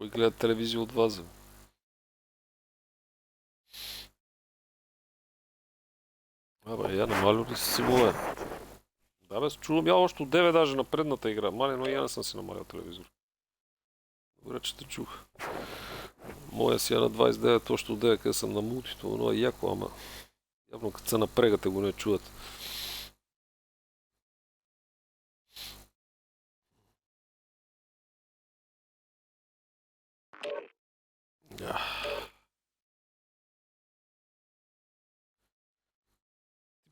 Кой гледа телевизия от вас? Абе, я намалил ли си моя? Да бе, чувам я още от 9 даже на предната игра. Мали, но я не съм си намалил телевизор. Добре, че те чух. Моя си е на 29, още от 9, къде съм на мултито, но е яко, ама явно като се напрегате го не чуват.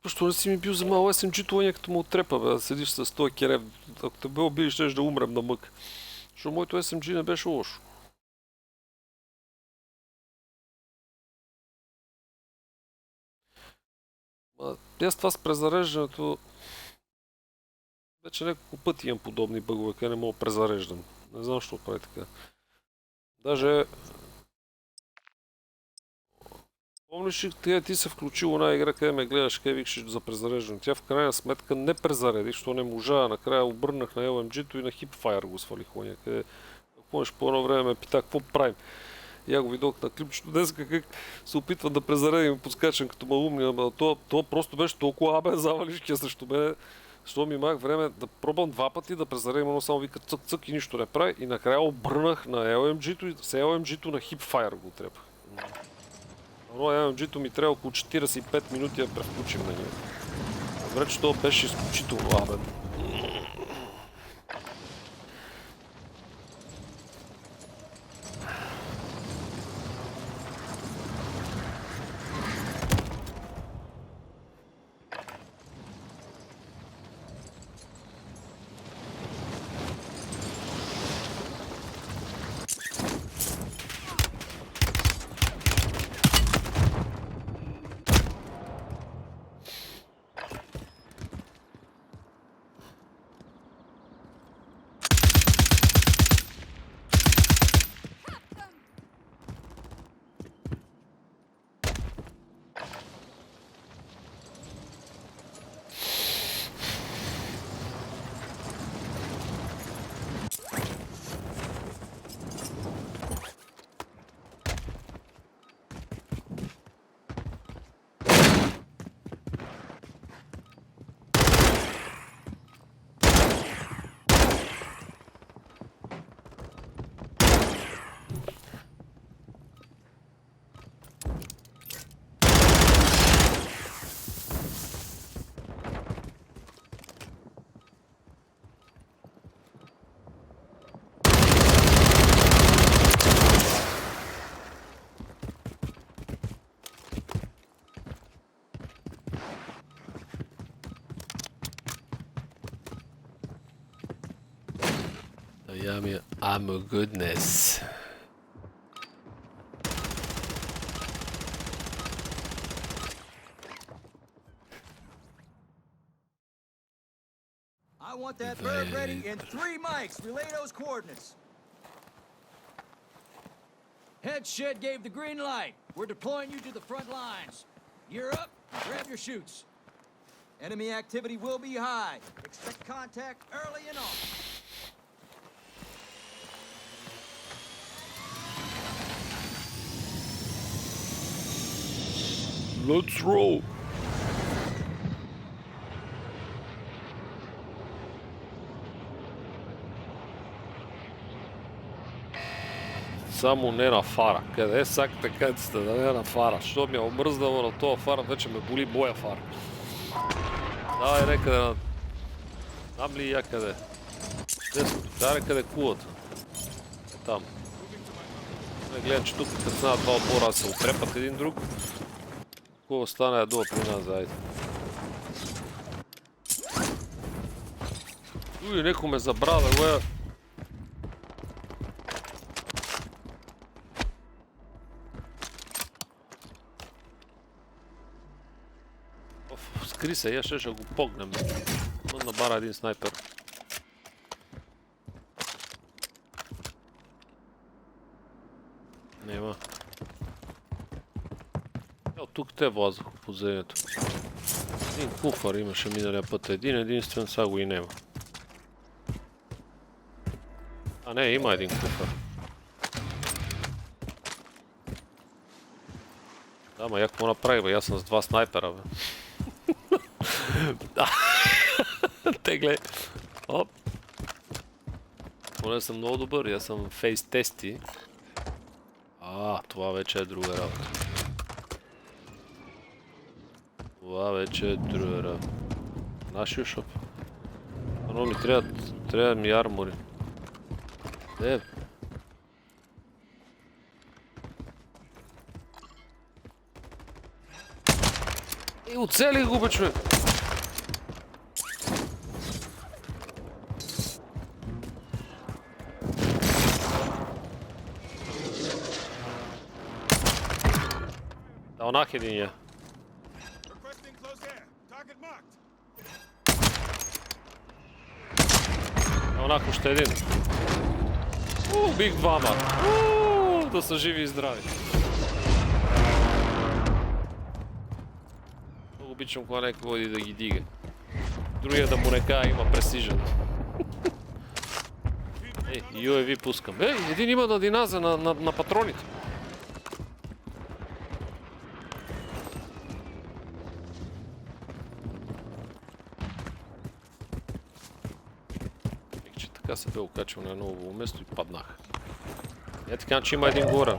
Защо не си ми бил за малко SMG-то, като му отрепа, бе, да седиш с този керев. Ако те бе убили, щеш да умрем на мък. Защото моето SMG не беше лошо. Аз това с презареждането... Вече няколко пъти имам подобни бъгове, къде не мога да презареждам. Не знам защо прави така. Даже... Помниш ли, ти се включил една игра, къде ме гледаш, къде викаш за презареждане. Тя в крайна сметка не презареди, защото не можа. Накрая обърнах на LMG-то и на Hipfire го свалих оня, къде... Помниш, по едно време ме пита, какво правим? И я го видох на клипчето днес как се опитват да презаредим подскачам като малумни, ама то просто беше толкова абе завалишкия срещу мене, защото ми имах време да пробвам два пъти да презаредим, но само вика цък и нищо не прави и накрая обърнах на LMG-то и с LMG-то на Hipfire го трепах. Но LMG-то ми трябва около 45 минути да превключим на него. Добре, че то беше изключително абе. Yummy, I'm a goodness. I want that bird ready in 3 mics. Relay those coordinates. Head shed gave the green light. We're deploying you to the front lines. You're up. Grab your chutes. Enemy activity will be high. Expect contact early and often. Let's roll! Само не на фара. Къде е сакате къдете да не на фара? Що ми е омръзнало на това фара, вече ме боли боя фара. Давай некъде на... Там ли я къде? Десното, дай некъде кулата. Там. Не гледам, че тук като станат два отбора да се отрепат един друг. Какво стане да дума при нас, айде. Уй, неко ме забравя, бе. Скри се, я ще го погнем. Он набара един снайпер. Нема. Ето тук те влязох в подземието. Един куфар имаше миналия път. Един единствен, сега го и нема. А не, има един куфар. Da, ma jak mu napravi, jaz sem z 2 snajpera, be. Te glej. Hop. Tole sem много добър, jaz sem face testi. Това вече е друга работа. Това вече е друга работа. Нашия шоп. Но ми трябва ми армори. Де? Оцелих го, бе, човек! Онах един е. Онах още един. Убих двама. Да са живи и здрави. Много обичам, кога някой води да ги дига. Другия да му не каже, има пресижен. Ей, UAV пускам. Ей, един има на диназа на патроните. Така се бе окачил на едно ново место и паднах. Е така, че има един горе.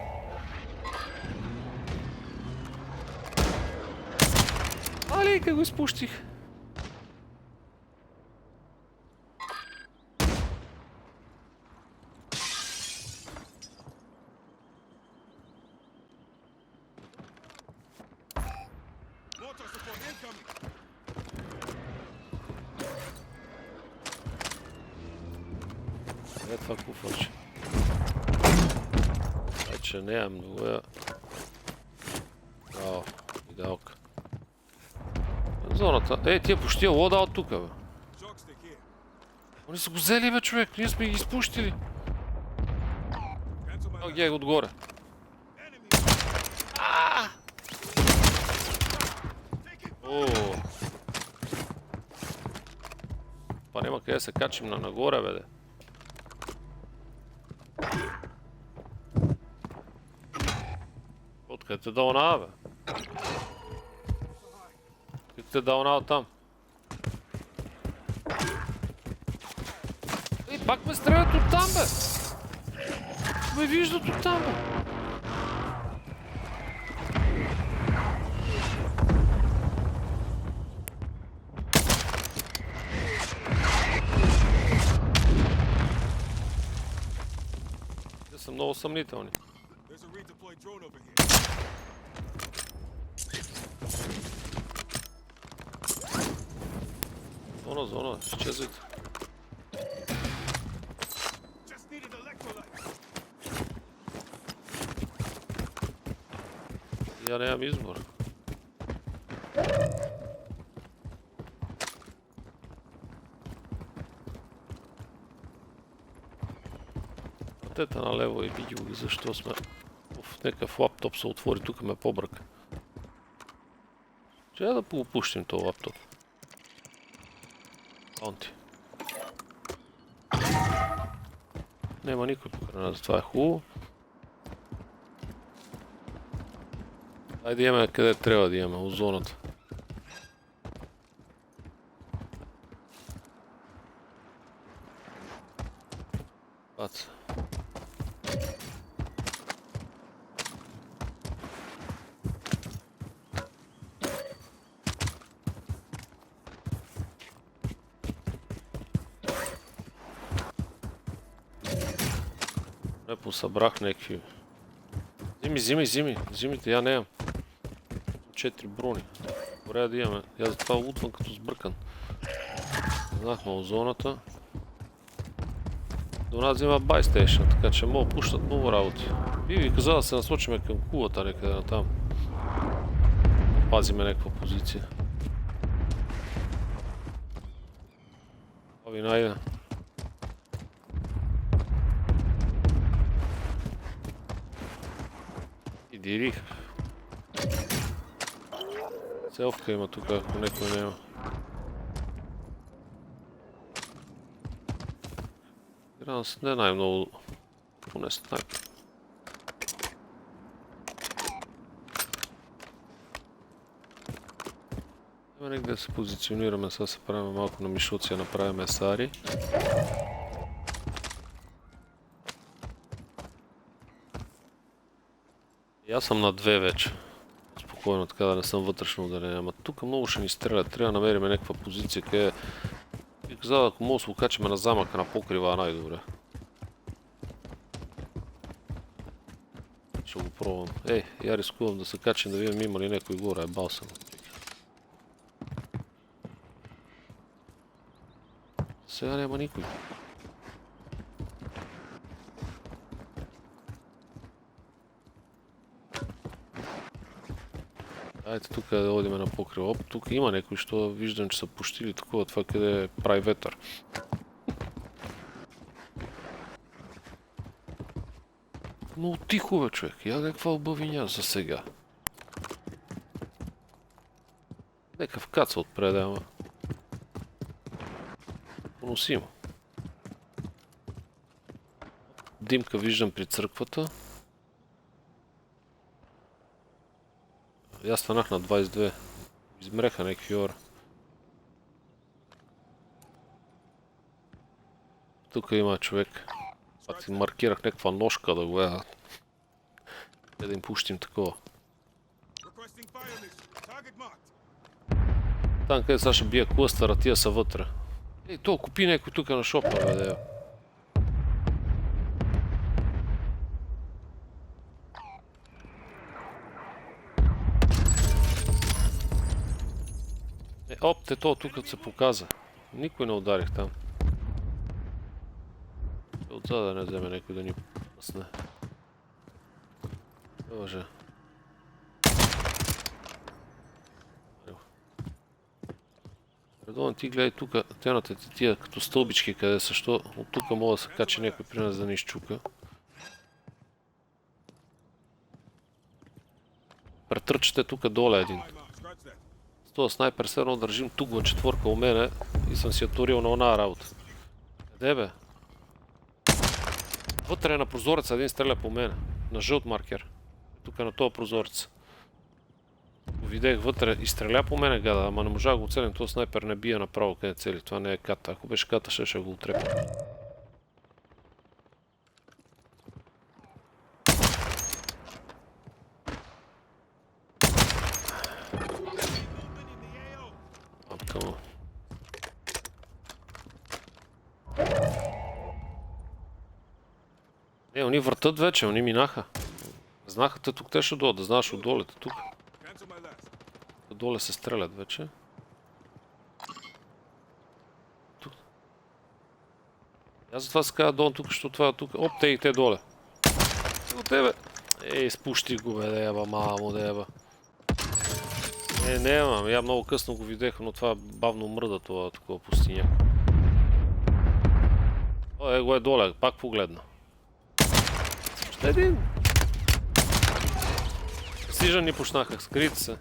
Али, как го изпущих. Е това куфърче. Вече не е много я. Браво, идеалка. Зоната. Тия почти лода от тука, бе. Они са го взели, бе, човек. Ние сме ги изпущили. Гледай отгоре. Па няма къде да се качим нагоре, бе, де. Откъде те дълнава, бе? Къде те дълнава там? Пак ме стрелят оттам, бе! Ме виждат оттам, бе! Те са много съмнителни. Зона, изчезвайте. Я нямам избор. Тета налево и види го защо сме. Някакъв лаптоп се отвори, тук ме побръка. Че да попущим този лаптоп. Онти. Нема никой покрай нас, това е хубаво. Айде имаме къде трябва да имаме, у зоната. Бац. Не посъбрах някакви. Зимите, я неям. 4 брони. Добре да имаме. Я затова лутвам като сбъркан. Знахме от зоната. До нас има байстейшн, така че мога пущат много работи. Би ви казал да се насочиме към кулата някъде натам. Пазиме някаква позиция. Ови найде. И дирих. Селфка има тук, ако някой няма. Гранс не най-много поне снайпер. Negdje se pozicioniramo, sad se pravimo malko na mišucija, napravimo mesari. Ja sam na 2 već. Spokojno, kada ne sam вътрешно udarenja. Ама тука много ще ни стрелят. Трябва да намерим някаква позиция, къде... Бих казал, ако може да го качим на замъка, на покрива, най-добре. Ще го пробвам. Ей, я рискувам да се качим, да видим има ли някой горе. Ебал съм. Сега няма никой. Ajde, тук да одиме на покрива. Оп, тук има някой, що виждам, че са пущили такова, това къде прави ветър. Много тихо бе, човек. Я някаква обавиня за сега. Некъв каца отпред, ама. Поносимо. Димка виждам при църквата. Аз станах на 22. Измреха някакви хора. Тук има човек. Аз си маркирах някаква ножка да го гледа. Да им пущим такова. Там къде сега ще бия клъстъра, тия са вътре. Ей, то купи някой тук на шопа, бе, да. Оп, то тук се показа. Никой не ударих там. Отзад да не вземе някой да ни пъсне. Боже. Редовно ти гледай тук, тената ти тия като стълбички къде са, що от тук мога да се качи някой при нас да ни изчука. Претърчате тук доле един. С този снайпер се едно държим тук в четворка у мене и съм си я турил на оная работа. Къде бе? Вътре на прозореца един стреля по мене. На жълт маркер. Тук на този прозорец. Видех вътре и стреля по мене, гада, ама не можа да го оцелим. Този снайпер не бия направо къде цели. Това не е ката. Ако беше ката, ще го отрепа. Мамка. Они въртат вече, они минаха. Знаха те тук, те ще дойдат, да знаеш отдолете тук. Доле се стрелят вече. Тук. Аз затова се казва долу тук, защото това е тук. Оп, те и те доле. От тебе. Ей, спущи го бе, деба, мамо, деба. Не, мам, я много късно го видех, но това бавно мръда това такова пустиня. О, го е доле, пак погледна. Ще един. Сижан ни почнаха, скрити се.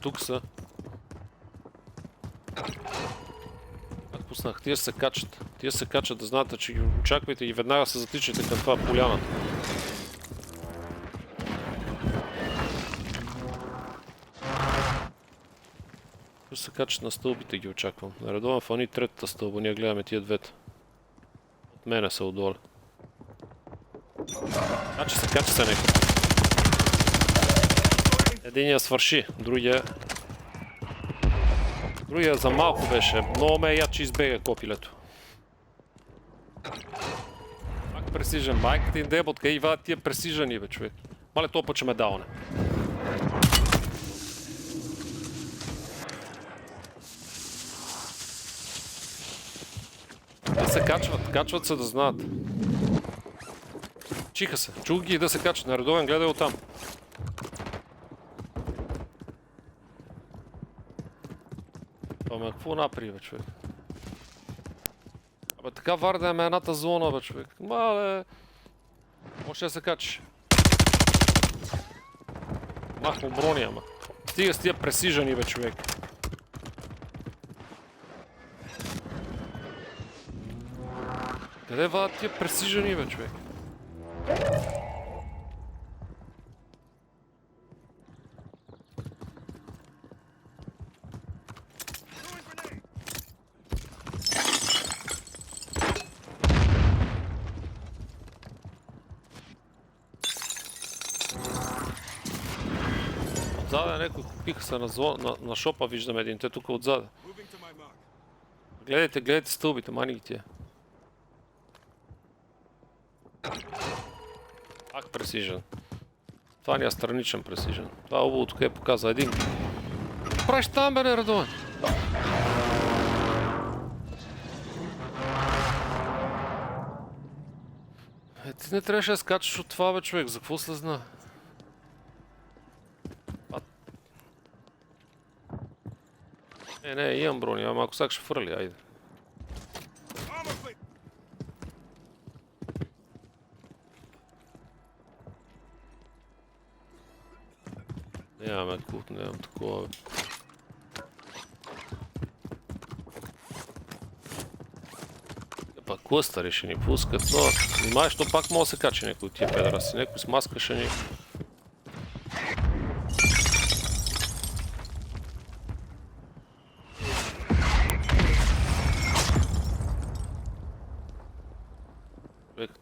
Тук са. Как пуснах? Тия се качат. Тия се качат, да знаете, че ги очаквайте и веднага се затичате към това поляна. Тук се качат на стълбите, ги очаквам. Наредувам в ани третата стълба, ние гледаме тия двете. От мене са отдоле. Значи се кача се някой. Единия свърши, другия за малко беше. Много ме яд, че избега копилето. Пак пресижен, майката им дебот, къде и вадят тия пресижени бе, човек. Мале то път ще ме дауне. Те се качват се да знаят. Чиха се, чух ги да се качат, наредовен гледай оттам. Ама какво направи бе, човек? Абе така вардаме едната зона бе, човек. Мале... Може да се качиш. Махмо брони, ама. Стига с тия пресижани бе, човек. Къде вадат тия пресижени, бе, човек? Отзаде някой купиха се на шопа, виждам един, те тук отзаде. Гледайте стълбите, мани ги тия. Пак пресижен. Това ни е страничен пресижен. Това обо тук показва един. Правиш там, бе, не, Радован? Ти не трябваше да скачаш от това, бе, човек. За какво слезна? Не, имам брони, ама ако сега ще фърли, айде. Нямаме кут, нямам такова. Па клъстъри ще ни пускат, но внимай, що пак мога да се качи някой от тия педраси, някой с маска ще ни...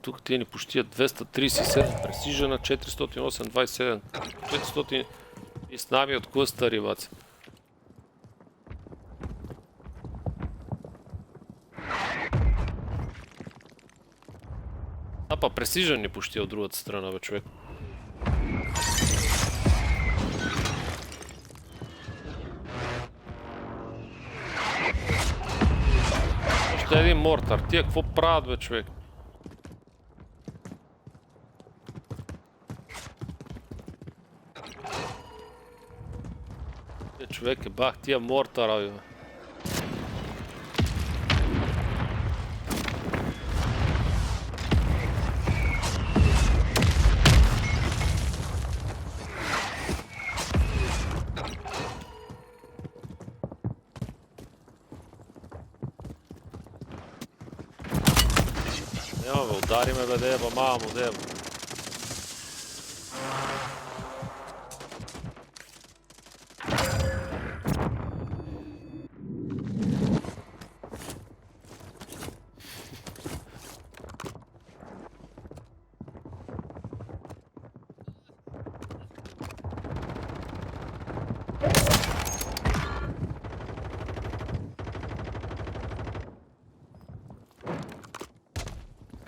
Тук тия ни пощият 237, пресижена 408, 27, 400 и с нами от клъстъри, баци. Па пресижен ни пощия от другата страна, бе, човек. Още един мортар. Тия какво правят, бе, човек? Човек е бах тия мортара, бе. Няма, бе, удариме, бе, деба, мамо, деба.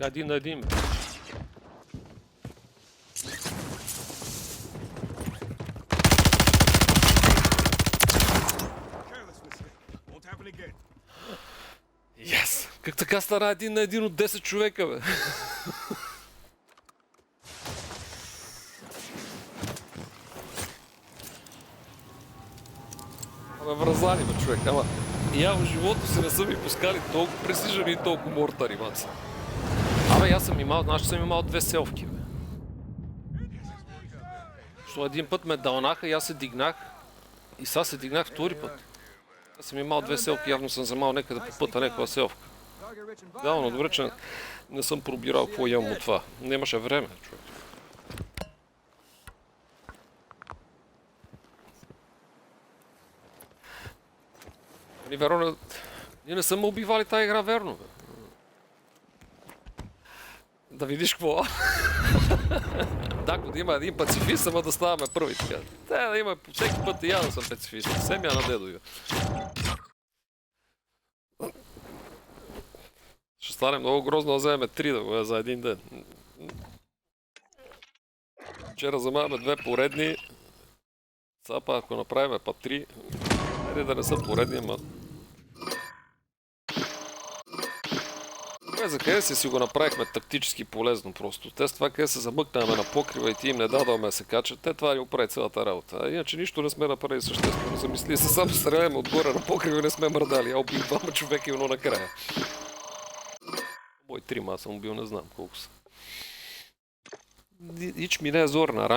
Один на един. Yes! Как така стана един на един от 10 човека, бе? Абе, вразани, бе, човек, ама я в живота си не са ми пускали толкова пресижени и толкова мортари, маца. Абе, аз съм имал, значи съм имал 2 селфки, бе. Що един път ме дълнаха и аз се дигнах. И сега се дигнах втори път. Аз съм имал 2 селфки, явно съм вземал някъде по пъта някаква селфка. Да, но добре, че не съм пробирал какво имам от това. Нямаше време, човек. Верно, ние не съм убивали тази игра, верно, бе. Да видиш какво. Да има пацифист, ама да ставаме първи така. Да има по всеки път и я да съм пацифист. Семя на дедо я. Ще стане много грозно да вземем 3 да го за един ден. Вчера вземаме 2 поредни. Сега па ако направим па 3, хайде да не са поредни, ама... За къде си го направихме тактически полезно просто. Те с това къде се замъкнаме на покрива и ти им не дадаваме да се качат, те това ни оправи цялата работа. А иначе нищо не сме направили съществено. Замисли се, само стреляме отгоре на покрива и не сме мърдали. А убих 2 човека и оно накрая. Мой 3 аз съм убил, не знам колко са. Ич ми не е зорна.